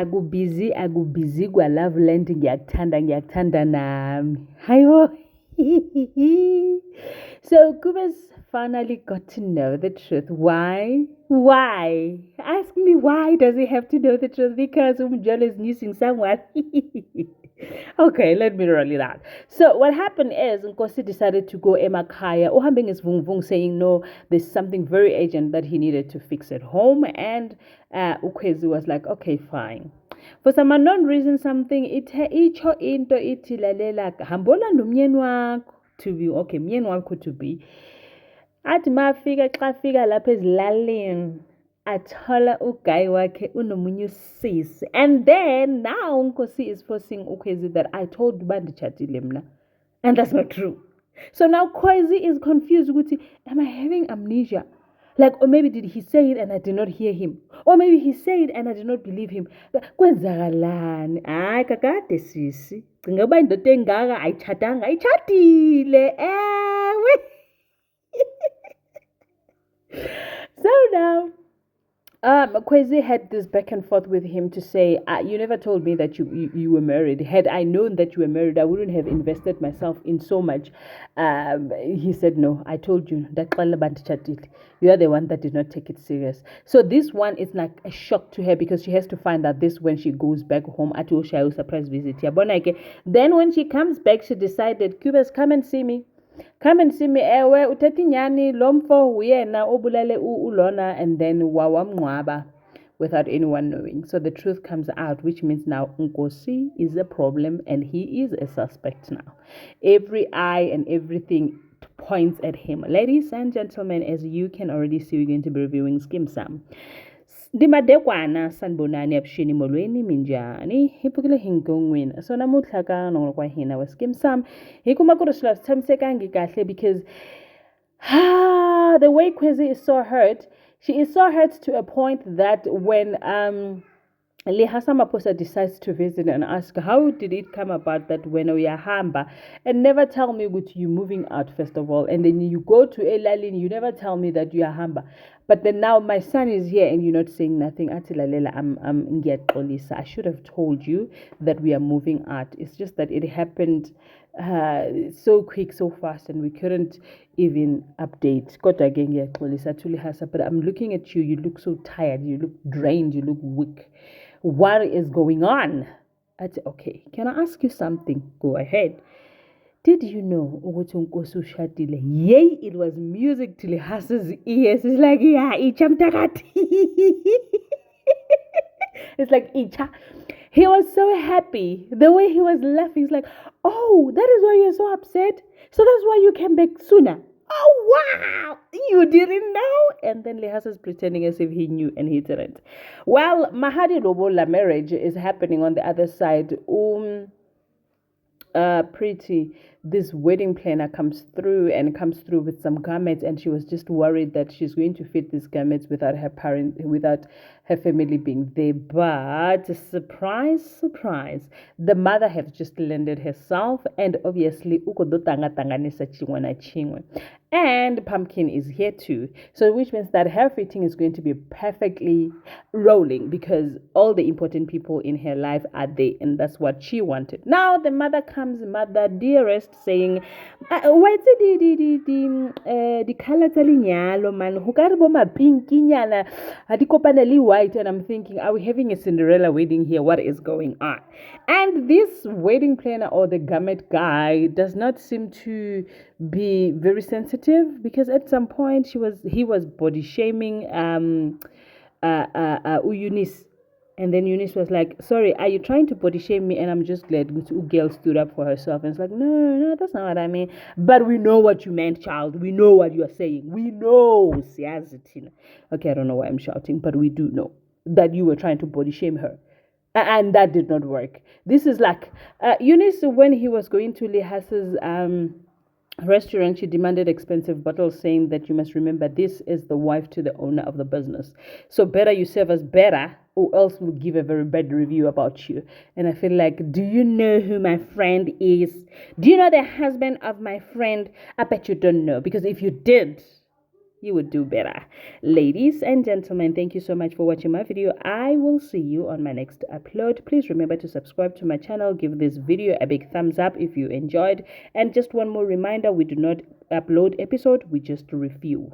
Aku busy kwa Loveland ngiyakuthanda nami. Hayibo. So Kubas finally got to know the truth. Why? Why? Ask me why does he have to know the truth? Because Umjolo is missing someone. Okay, let me roll it out. So what happened is Nkosi decided to go Emakaya. Ohambing is Vung Vung saying no, there's something very urgent that he needed to fix at home. And Ukwezi was like, okay, fine. For some unknown reason, something icho into itilalela hambola nomyeni wakho to be okay, myeni wakho to be. Athi mafika xa fika lapha ezilalini athola uguy wakhe unomunye usisi, and then now Nkosi is forcing Ukwezi that I told uba nditshatile mna, and that's not true. So now Kwezi is confused ukuthi, am I having amnesia? Like, or maybe did he say it and I did not hear him? Or maybe he said it and I did not believe him. Kwenzakalani? Hayi kakade sisi. Cinga uba indoda engaka ayitshatanga, ayitshatile. Ewe. So now, Kwezi had this back and forth with him to say, you never told me that you were married. Had I known that you were married, I wouldn't have invested myself in so much. He said, no, I told you. You are the one that did not take it serious. So this one is like a shock to her because she has to find out this when she goes back home at Oshayo surprise visit. Then when she comes back, she decided, Kubas, come and see me. Come and see me, ewe uthethi nyani lo mfo uyena obulale ulona, and then wawamnqwaba without anyone knowing. So the truth comes out, which means now Nkosi is a problem and he is a suspect now. Every eye and everything points at him. Ladies and gentlemen, as you can already see, we're going to be reviewing Skeem Saam. Ndimadekwana sanibonani abushini molweni minjani hiphukile hinkongweni so namuhla ka nongolo kwa hina wa Skeem Saam hi kuma ku ri swilo swi tshamisekangi kahle because the way Kwezi is so hurt, she is so hurt to a point that when Lehasa Maposa decides to visit and ask, how did it come about that when uyahamba and never tell me what you moving out first of all, and then you go to Elalini, you never tell me that you are hamba, but then now my son is here and you're not saying nothing. Atilalela, I'm ngiyaxolisa. I should have told you that we are moving out. It's just that it happened so quick, so fast, and we couldn't even update. Kodwa ke ngiyaxolisa to Lehasa, but I'm looking at you. You look so tired. You look drained. You look weak. What is going on? I said, okay, can I ask you something? Go ahead. Did you know ukuthi uNkosi ushadile? Yay, it was music to Lehasa's ears. It's like, yeah, icha mtakati. It's like, icha. He was so happy. The way he was laughing, he's like, oh, that is why you're so upset? So that's why you came back sooner? Oh, wow, you didn't know? And then Lehasa's pretending as if he knew and he didn't. Well, Mahadi Lobola marriage is happening on the other side. Pretty, this wedding planner comes through with some garments, and she was just worried that she's going to fit these garments without her family being there. But surprise, the mother has just landed herself, and obviously and Pumpkin is here too, so which means that her fitting is going to be perfectly rolling because all the important people in her life are there, and that's what she wanted. Now the mother comes, mother dearest, saying, what's the color talinyalo man who got boma pinky nyana adikopaneli white, and I'm thinking, are we having a Cinderella wedding here? What is going on? And this wedding planner or the garment guy does not seem to be very sensitive, because at some point he was body shaming Eunice, and then Eunice was like, sorry, are you trying to body shame me? And I'm just glad girl stood up for herself, and it's like, no, that's not what I mean, but we know what you meant, child. We know what you are saying. We know. Okay, I don't know why I'm shouting, but we do know that you were trying to body shame her, and that did not work. This is like Eunice, when he was going to Lehasa's restaurant, she demanded expensive bottles, saying that you must remember this is the wife to the owner of the business, so better you serve us better, or else we'll give a very bad review about you. And I feel like, do you know who my friend is? Do you know the husband of my friend? I bet you don't know, because if you did, you would do better. Ladies and gentlemen, thank you so much for watching my video. I will see you on my next upload. Please remember to subscribe to my channel. Give this video a big thumbs up if you enjoyed. And just one more reminder, we do not upload episode, we just review.